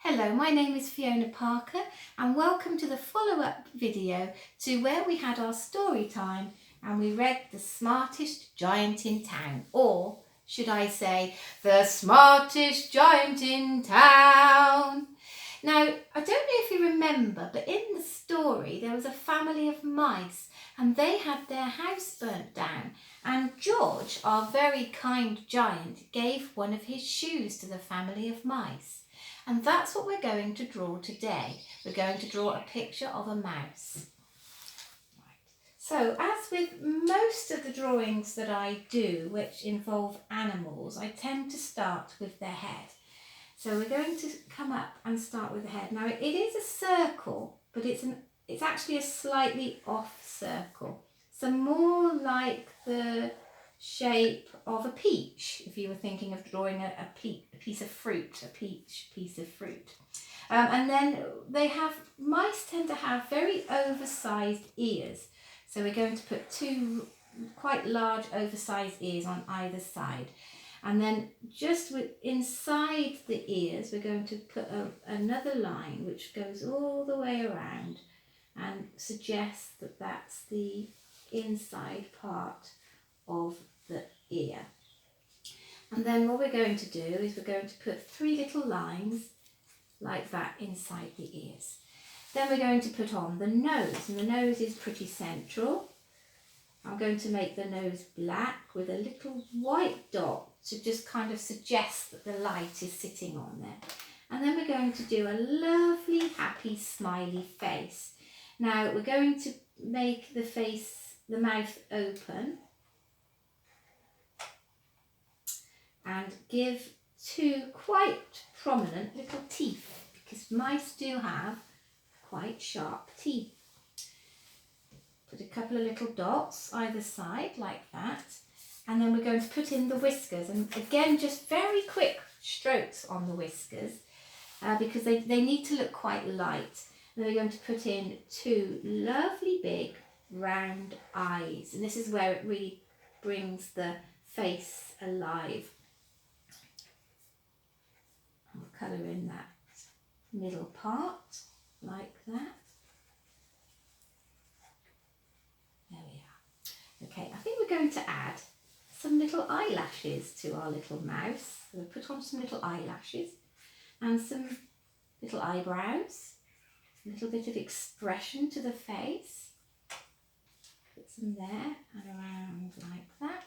Hello, my name is Fiona Parker and welcome to the follow-up video to where we had our story time and we read The Smartest Giant in Town, or should I say, The Smartest Giant in Town. Now, I don't know if you remember, but in the story there was a family of mice and they had their house burnt down, and George, our very kind giant, gave one of his shoes to the family of mice. And that's what we're going to draw today. We're going to draw a picture of a mouse. So, as with most of the drawings that I do which involve animals, I tend to start with their head. So we're going to come up and start with the head. Now it is a circle, but it's actually a slightly off circle. So more like the shape of a peach, if you were thinking of drawing a piece of fruit, a peach piece of fruit. And then mice tend to have very oversized ears. So we're going to put two quite large oversized ears on either side. And then just inside the ears, we're going to put another line which goes all the way around and suggests that that's the inside part of the ear. And then what we're going to do is we're going to put three little lines like that inside the ears. Then we're going to put on the nose, and the nose is pretty central. I'm going to make the nose black with a little white dot to just kind of suggest that the light is sitting on there. And then we're going to do a lovely, happy, smiley face. Now we're going to make the mouth open and give two quite prominent little teeth, because mice do have quite sharp teeth. Put a couple of little dots either side like that, and then we're going to put in the whiskers, and again just very quick strokes on the whiskers because they need to look quite light. And we're going to put in two lovely big round eyes, and this is where it really brings the face alive. I'll colour in that middle part like that. There we are. Okay, I think we're going to add some little eyelashes to our little mouse. So we'll put on some little eyelashes and some little eyebrows, a little bit of expression to the face. Put some there and around like that.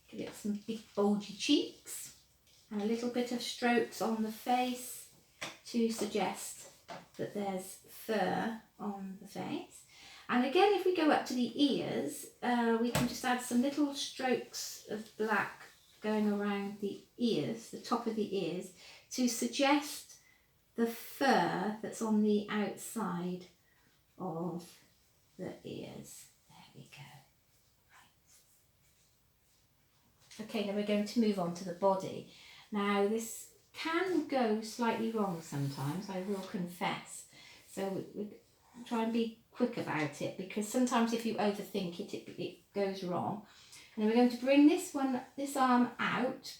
Give it some big bulgy cheeks and a little bit of strokes on the face to suggest that there's fur on the face. And again, if we go up to the ears, we can just add some little strokes of black going around the ears, the top of the ears, to suggest the fur that's on the outside of the ears. There we go. Right. Okay, then we're going to move on to the body. Now this can go slightly wrong sometimes, I will confess. So we try and be quick about it, because sometimes if you overthink it, it goes wrong. And then we're going to bring this arm out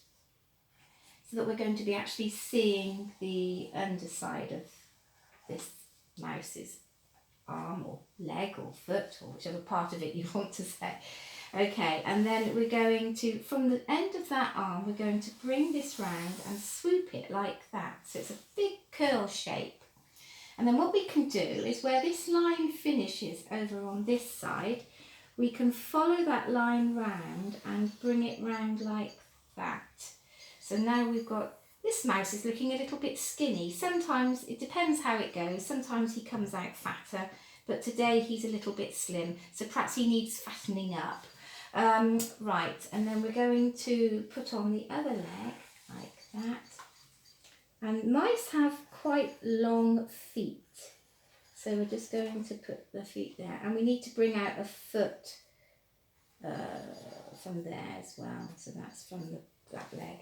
so that we're going to be actually seeing the underside of this mouse's arm or leg or foot or whichever part of it you want to say. Okay, and then we're going to, from the end of that arm, we're going to bring this round and swoop it like that. So it's a big curl shape. And then what we can do is where this line finishes over on this side, we can follow that line round and bring it round like that. So now we've got, this mouse is looking a little bit skinny. Sometimes, it depends how it goes, sometimes he comes out fatter, but today he's a little bit slim, so perhaps he needs fattening up. Right, and then we're going to put on the other leg like that. And mice have quite long feet, so we're just going to put the feet there, and we need to bring out a foot from there as well, so that's from that leg.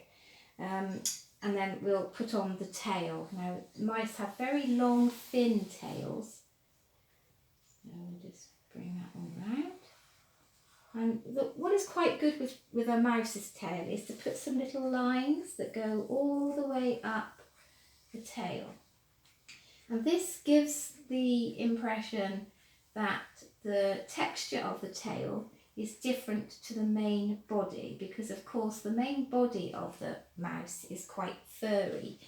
And then we'll put on the tail. Now mice have very long thin tails, so we'll just bring that one round. And what is quite good with a mouse's tail is to put some little lines that go all the way up the tail. And this gives the impression that the texture of the tail is different to the main body, because of course the main body of the mouse is quite furry.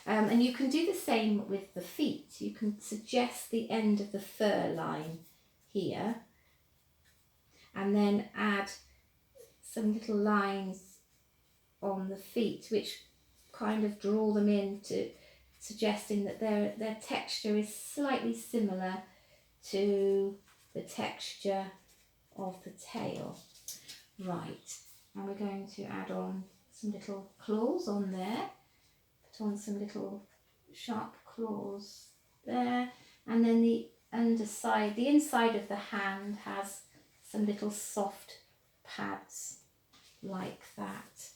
And you can do the same with the feet. You can suggest the end of the fur line here and then add some little lines on the feet which kind of draw them into suggesting that their texture is slightly similar to the texture of the tail. Right, and we're going to add on some little claws on there. Put on some little sharp claws there, and then the underside, the inside of the hand has some little soft pads like that.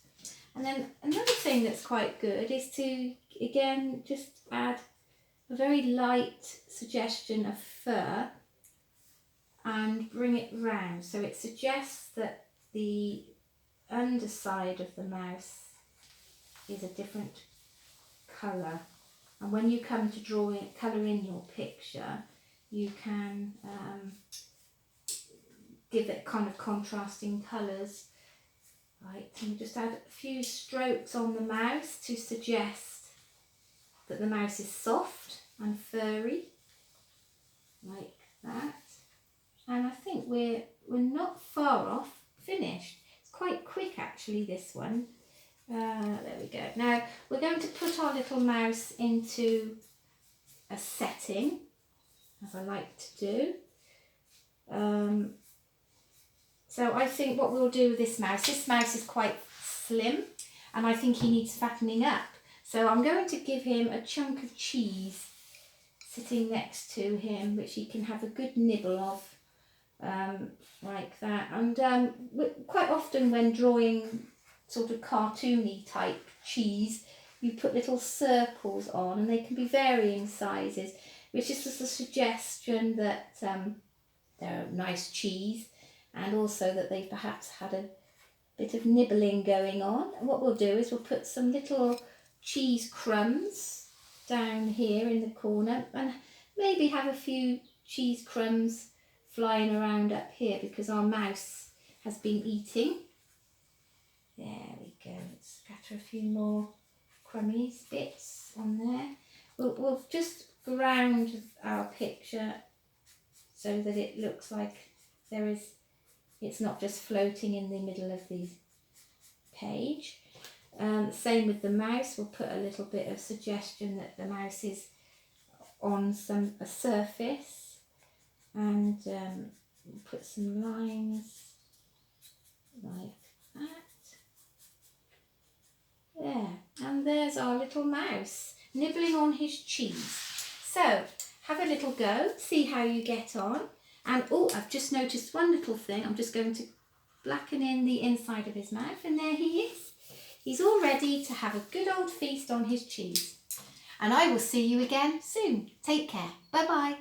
And then another thing that's quite good is to again just add a very light suggestion of fur and bring it round, so it suggests that the underside of the mouse is a different colour, and when you come to draw it, colour in your picture, you can give it kind of contrasting colours. Right, and just add a few strokes on the mouse to suggest that the mouse is soft and furry, like that. And I think we're not far off finished. It's quite quick actually, this one. There we go. Now we're going to put our little mouse into a setting, as I like to do. So I think what we'll do with this mouse is quite slim and I think he needs fattening up. So I'm going to give him a chunk of cheese sitting next to him, which he can have a good nibble of, like that. And quite often when drawing sort of cartoony type cheese, you put little circles on, and they can be varying sizes, which is just a suggestion that they're a nice cheese, and also that they've perhaps had a bit of nibbling going on. And what we'll do is we'll put some little cheese crumbs down here in the corner, and maybe have a few cheese crumbs flying around up here because our mouse has been eating. There we go. Let's scatter a few more crummy bits on there. We'll just ground our picture so that it looks like it's not just floating in the middle of the page. Same with the mouse. We'll put a little bit of suggestion that the mouse is on a surface, and we'll put some lines like that. There, and there's our little mouse nibbling on his cheese. So have a little go, see how you get on. And oh, I've just noticed one little thing. I'm just going to blacken in the inside of his mouth, and there he is. He's all ready to have a good old feast on his cheese. And I will see you again soon. Take care. Bye bye.